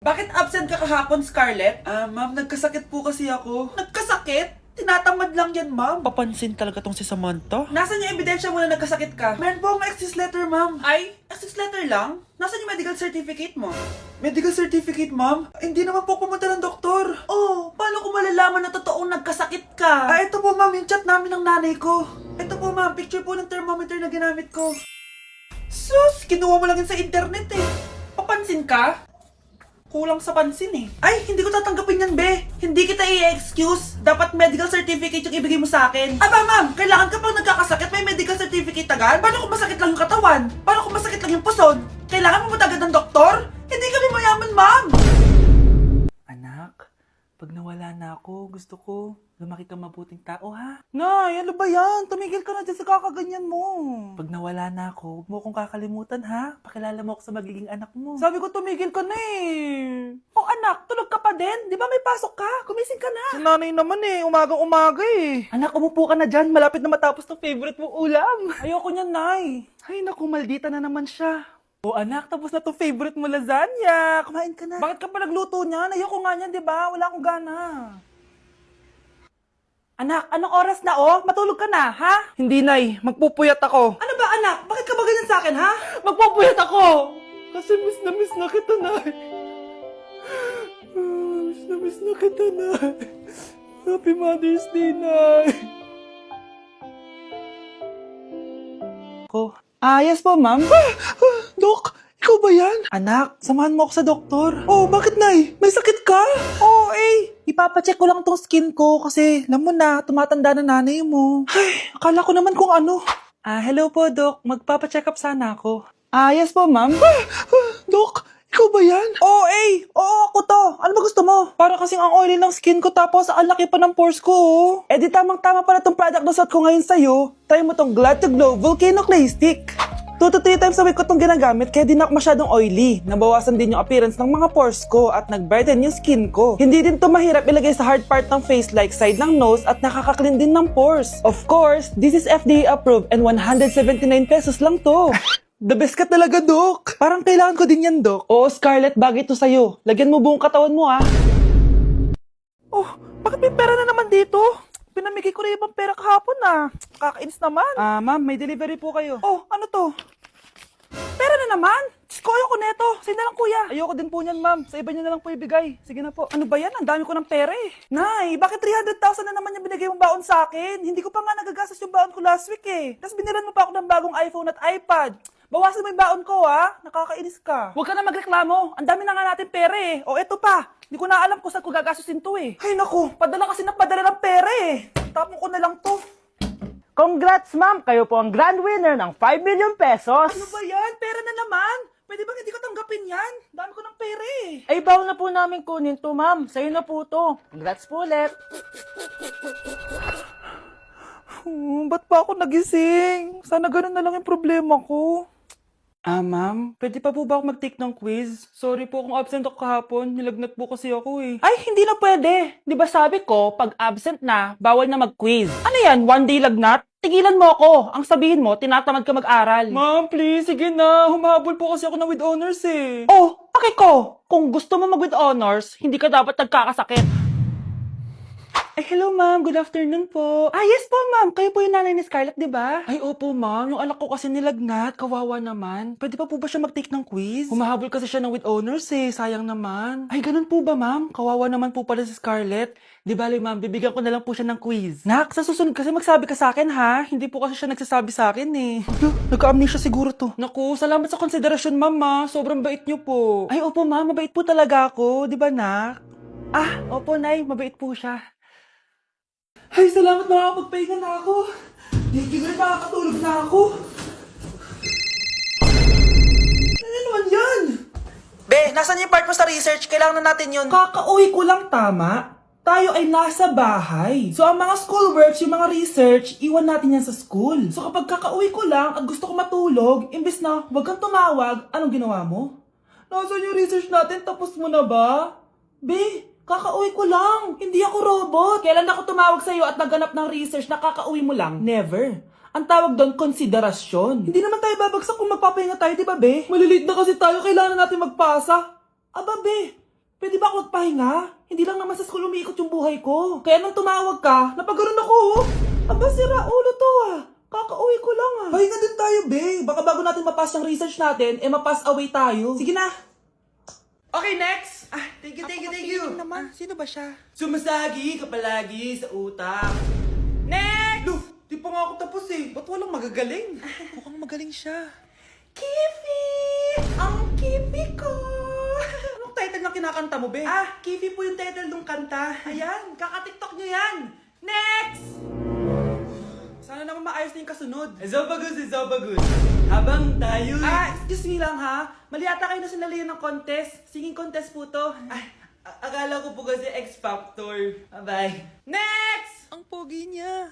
Bakit absent ka kahapon, Scarlett? Ma'am, nagkasakit po kasi ako. Nagkasakit? Tinatamad lang yan, ma'am. Papansin talaga tong si Samantha. Nasaan yung ebidensya mo na nagkasakit ka? Meron po akong excuse letter, ma'am. Ay, excuse letter lang? Nasaan yung medical certificate mo? Medical certificate, ma'am? Hindi naman po pumunta ng doktor. Oh, paano ko malalaman na totoong nagkasakit ka? Ito po, ma'am, yung chat namin ng nanay ko. Ito po, ma'am, picture po ng thermometer na ginamit ko. Sus, kinuha mo lang yun sa internet eh. Papansin ka? Kulang sa pansin eh. Ay, hindi ko tatanggapin yan, be. Hindi kita i-excuse. Dapat medical certificate yung ibigay mo sa akin. Aba, ma'am, kailangan ka pang nagkakasakit, may medical certificate agad? Paano kung masakit lang yung katawan? Paano kung masakit lang yung puson? Kailangan mo agad ng doktor? Hindi kami mayaman, ma'am. Anak, pag nawala na ako, gusto ko lumaki ka mabuting tao, ha? Nay, ano ba yan? Tumigil ka na dyan sa kakaganyan mo. Pag nawala na ako, huwag mo akong kakalimutan, ha? Pakilala mo ako sa magiging anak mo. Sabi ko, tumigil ka na eh. Oh, anak, tulog ka pa din? Di ba may pasok ka? Gumising ka na. Si nanay naman eh, umagang-umaga eh. Anak, umupo ka na dyan. Malapit na matapos ng favorite mong ulam. Ayoko niyan, nay. Ay, naku, maldita na naman siya. Oh, anak, tapos na to favorite mo lasagna. Kumain ka na. Bakit ka pa nagluto niyan? Ayoko nga niyan, di ba? Wala akong gana. Anak, anong oras na oh? Matulog ka na, ha? Hindi, nay. Magpupuyat ako. Ano ba, anak? Bakit ka ba ganyan sa akin, ha? Magpupuyat ako! Kasi miss na kita, nay. Miss na kita, nay. Happy Mother's Day, nay. Ko. Yes po, ma'am. Dok, ikaw ba yan? Anak, samahan mo ako sa doktor. Oh, bakit, nay? May sakit ka? Oo, ipapacheck ko lang tong skin ko kasi alam mo na, tumatanda na nanay mo. Ay, akala ko naman kung ano. Hello po, Dok. Magpapacheck up sana ako. Yes po, ma'am. Dok, ikaw ba yan? Oo, ako to. Ano ba gusto mo? Para kasing ang oily ng skin ko tapos ang laki pa ng pores ko, oh. Di tamang-tama pala tong product na suot ko ngayon sa'yo. Try mo tong Glad to Glow Volcano Clay Stick. 2 to 3 times a week ko itong ginagamit kaya di na ako masyadong oily. Nabawasan din yung appearance ng mga pores ko at nag-brighten yung skin ko. Hindi din to mahirap ilagay sa hard part ng face like side ng nose at nakaka-clean din ng pores. Of course, this is FDA approved and 179 pesos lang to. The best ka talaga, Dok. Parang kailangan ko din yan, Dok. Oo, Scarlett, bagay to sa'yo. Lagyan mo buong katawan mo, ha? Oh, bakit may pera na naman dito? Pinamigay ko rin ibang pera kahapon na. Kakainis naman. Ma'am, may delivery po kayo. Oh, ano to? Pera na naman? Diyos ko, ayoko neto. Sa'yo na lang, kuya. Ayoko din po niyan, ma'am. Sa iba niyo na lang po ibigay. Sige na po. Ano ba yan? Ang dami ko ng pera eh. Nay, bakit 300,000 na naman yung binigay mong baon sa akin? Hindi ko pa nga nagagastos yung baon ko last week eh. Tapos biniran mo pa ako ng bagong iPhone at iPad. Bawasan mo yung baon ko, ha? Nakakainis ka. Huwag ka na magreklamo. Ang dami na nga natin pera eh. O, eto pa. Hindi ko na alam kung saan ko gagastusin to eh. Ay, naku. Padala kasi ng padala ng pera eh. Tapon ko na lang to. Congrats, ma'am! Kayo po ang grand winner ng 5 million pesos. Ano ba yan? Pera na naman. Pwede bang hindi ko tanggapin yan? Dami ko ng pera eh. Ay, bawal na po namin kunin to, ma'am. Sa'yo na po to. Congrats po ulit. Ba't pa ako nagising? Sana ganun na lang yung problema ko. Ma'am, pwede pa po ba ako mag-take ng quiz? Sorry po kung absent ako kahapon. Nilagnat po kasi ako eh. Ay, hindi na pwede. Di ba sabi ko, pag absent na, bawal na mag-quiz. Ano yan, one day lagnat? Tigilan mo ako. Ang sabihin mo, tinatamad ka mag-aral. Ma'am, please, sige na. Humahabol po kasi ako na with honors eh. Oh, paki ko. Kung gusto mo mag-with honors, hindi ka dapat nagkakasakit. Hello ma'am. Good afternoon po. Yes po, ma'am. Kayo po yung nanay ni Scarlett, di ba? Ay, opo ma'am. Yung anak ko kasi nilagnat. Kawawa naman. Pwede pa po ba siya mag-take ng quiz? Humahabol kasi siya ng with honors eh. Sayang naman. Ay, ganun po ba ma'am? Kawawa naman po pala si Scarlett. Di bale ma'am, bibigyan ko na lang po siya ng quiz. Nak, sa susunod kasi magsabi ka sa akin ha. Hindi po kasi siya nagsasabi sa akin eh. Nagka-amnesia siguro to. Naku, salamat sa konsiderasyon ma'am ha. Sobrang bait niyo po. Ay, opo ma'am. Mabait po talaga ako. Di ba nak? Opo nay. Mabait po siya. Ay, salamat, makakapagpahinga na ako. Hindi ko rin makakatulog na ako. Ano naman yan? Be, nasan yung part mo sa research? Kailangan na natin yun. Kakauwi ko lang, tama? Tayo ay nasa bahay. So, ang mga schoolworks, yung mga research, iwan natin yan sa school. So, kapag kakauwi ko lang at gusto ko matulog, imbes na wag kang tumawag, anong ginawa mo? Nasaan yung research natin? Tapos mo na ba? Be, kakauwi ko lang. Hindi ako robot. Kailan ako tumawag sa'yo at nagganap ng research na kakauwi mo lang? Never. Ang tawag doon, konsiderasyon. Hindi naman tayo babagsak kung magpapahinga tayo, di ba, be? Maliliit na kasi tayo, kailangan natin magpasa. Aba, be, Pwede ba ako magpahinga? Hindi lang naman sa school umiikot yung buhay ko. Kaya nang tumawag ka, napaganon ako. Aba, sira ulo to ah. Kakauwi ko lang ah. Pahinga din tayo, be. Baka bago natin mapass yung research natin, mapass away tayo. Sige na. Okay, next. Thank you. naman. Sino ba siya? Sumasagi ka palagi sa utak. Next! Look, di pa nga ako tapos eh. Ba't walang magagaling? Mukhang magaling siya. Kifi! Ang Kifi ko! Anong title ng kinakanta mo, be? Kifi po yung title ng kanta. Ayan, kaka-tiktok nyo yan. Next! Sana naman maayos na yung kasunod. Zobagus. Habang tayo... excuse me lang ha. Mali ata kayo na sinalihan ng contest. Singing contest po to. Akala ko po kasi X Factor. Bye-bye. Next! Ang pogi niya.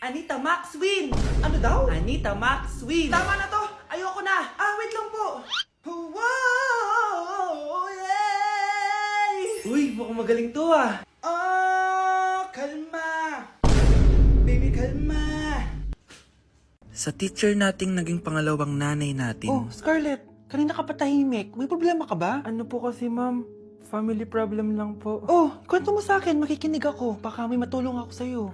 Anita Max win! Ano daw? Anita Max win! Tama na to! Ayoko na! Wait lang po! Wow! Yay! Uy, mukhang magaling to ah! Kalma! Baby, kalma! Sa teacher nating naging pangalawang nanay natin, Oh, Scarlett, kanina ka pa tahimik. May problema ka ba? Ano po kasi ma'am? Family problem lang po. Oh, kwento mo sa akin, makikinig ako. Baka may matulong ako sa'yo.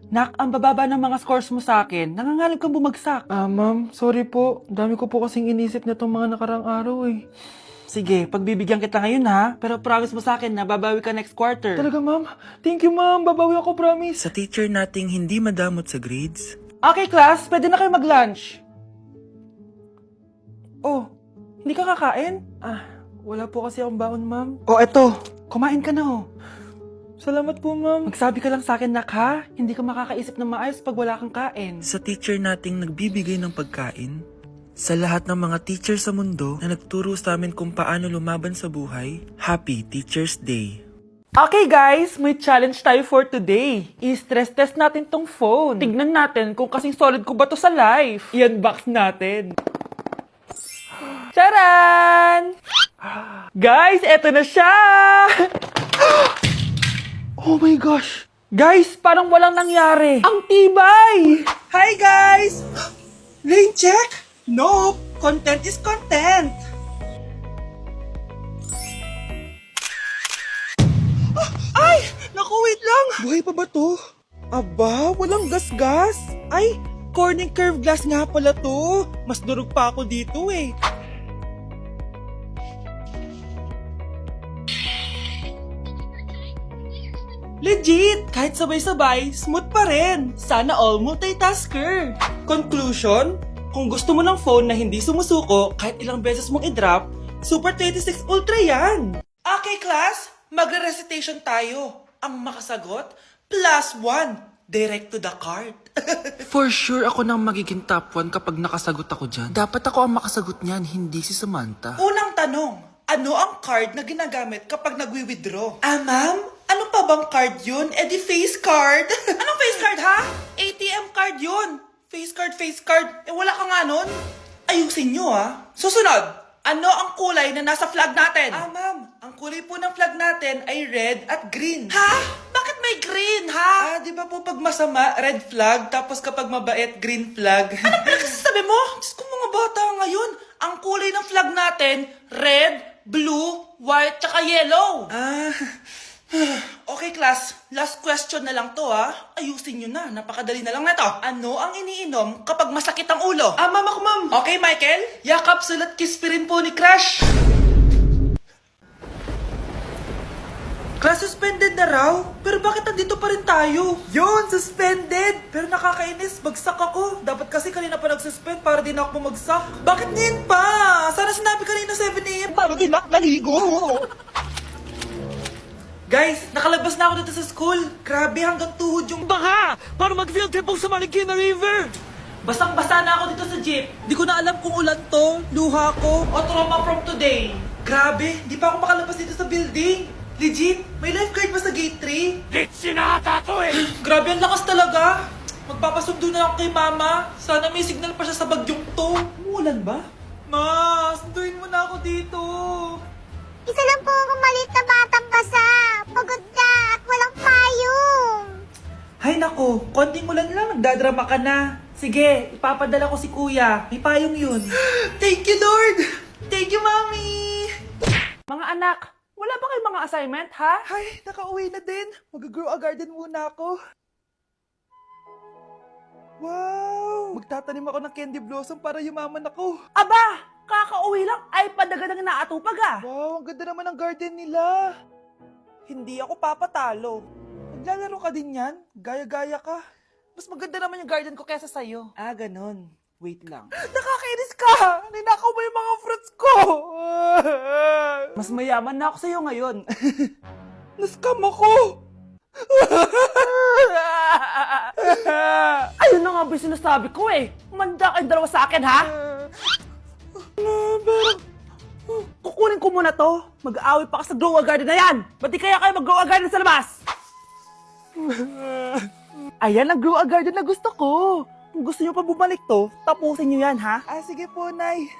Nak, ang bababa ng mga scores mo sa akin. Nangangalib kang bumagsak. Ma'am, sorry po. Dami ko po kasing inisip na itong mga nakarang araw eh. Sige, pagbibigyan kita ngayon ha. Pero promise mo sa akin na babawi ka next quarter. Talaga ma'am? Thank you ma'am, babawi ako, promise. sa teacher nating hindi madamot sa grades, Okay, class, pwede na kayo mag-lunch. Oh, hindi ka kakain? Wala po kasi akong baon ma'am. Oh, eto. Kumain ka na oh. Salamat po ma'am. Magsabi ka lang sa akin, Nak, ha? Hindi ka makakaisip ng maayos pag wala kang kain. sa teacher nating nagbibigay ng pagkain, sa lahat ng mga teacher sa mundo na nagturo sa amin kung paano lumaban sa buhay, Happy Teacher's Day! Okay guys, may challenge tayo for today. I-stress test natin tong phone. Tignan natin kung kasing solid ko ba to sa life. I-unbox natin. Charan! Guys, eto na siya! Oh my gosh! Guys, parang walang nangyari. Ang tibay! Hi guys! Lane check? Nope! Content is content! Ay! Naku, wait lang! Buhay pa ba to? Aba, walang gas-gas! Ay, corning curve glass nga pala to! Mas durog pa ako dito eh. Legit! Kahit sabay-sabay, smooth pa rin. Sana all multitasker. Conclusion? Kung gusto mo ng phone na hindi sumusuko kahit ilang beses mong i-drop, Super 26 Ultra yan! Okay, class. Magre-recitation tayo. Ang makasagot, +1. Direct to the card. For sure ako nang magiging top 1 kapag nakasagot ako dyan. Dapat ako ang makasagot niyan, hindi si Samantha. Unang tanong, ano ang card na ginagamit kapag nagwi-withdraw? Ma'am? Ano pa bang card yun? Di face card. Anong face card, ha? ATM card yun. Face card. Wala ka nga nun? Ayusin nyo, ha? Susunod, ano ang kulay na nasa flag natin? Ma'am, ang kulay po ng flag natin ay red at green. Ha? Bakit may green, ha? Di ba po pag masama, red flag, tapos kapag mabait, green flag? Anong pinagsasabi mo? Diyos ko, mga bata ngayon. Ang kulay ng flag natin, red, blue, white, tsaka yellow. Okay, class. Last question na lang to, ha? Ayusin nyo na. Napakadali na lang na to. Ano ang iniinom kapag masakit ang ulo? Ma'am ako, ma'am. Okay, Michael? Yakap, sulat, kiss pa rin po ni Crush. Class, suspended na raw? Pero bakit nandito pa rin tayo? Yun, suspended! Pero nakakainis, bagsak ako. Dapat kasi kanina pa nag-suspend para din ako bumagsak. Bakit ngayon pa? Sana sinabi kanina 7 a.m. para din ako naligo. Guys, nakalabas na ako dito sa school. Grabe, hanggang tuhod yung baha. Para mag-field trip sa Marikina River. Basang-basa na ako dito sa jeep. Di ko na alam kung ulan to, luha ko, o trauma from today. Grabe, di pa ako makalabas dito sa building. Legit, may lifeguard ba sa gate 3? Legit sinata to eh. Grabe, ang lakas talaga. Magpapasundo na ako kay mama. Sana may signal pa siya sa bagyong to. Umulan ba? Ma, sunduin mo na ako dito. Isa lang po akong maliit na batang basa. Pagod na at walang payong. Hay nako, konting ulan lang, nagdadrama ka na. Sige, ipapadala ko si kuya. May payong yun. Thank you, Lord! Thank you, Mommy! Mga anak, wala ba kayong mga assignment, ha? Ay, nakauwi na din. Mag-grow a garden muna ako. Wow! Magtatanim ako ng candy blossom para yumaman ako. Aba, kakauwi lang ay padagan ng inaatupag ah. Wow, ang ganda naman ng garden nila. Hindi ako papatalo. Maglalaro ka din yan? Gaya-gaya ka. Mas maganda naman yung garden ko kesa sa'yo. Ah, ganon. Wait lang. Nakakainis ka! Ninakaw mo yung mga fruits ko! Mas mayaman na ako sa'yo ngayon. Nascam ako! Ayun na nga ba yung sinasabi ko eh. Manda kayong dalawa sa akin, ha? Kukunin ko muna to. Mag-aaway pa ka sa grow a garden na yan. Ba't di kaya kayo mag-grow a garden sa labas? Ayan ang grow a garden na gusto ko. Kung gusto nyo pa bumalik to, tapusin nyo yan, ha? Ah, sige po, Nay.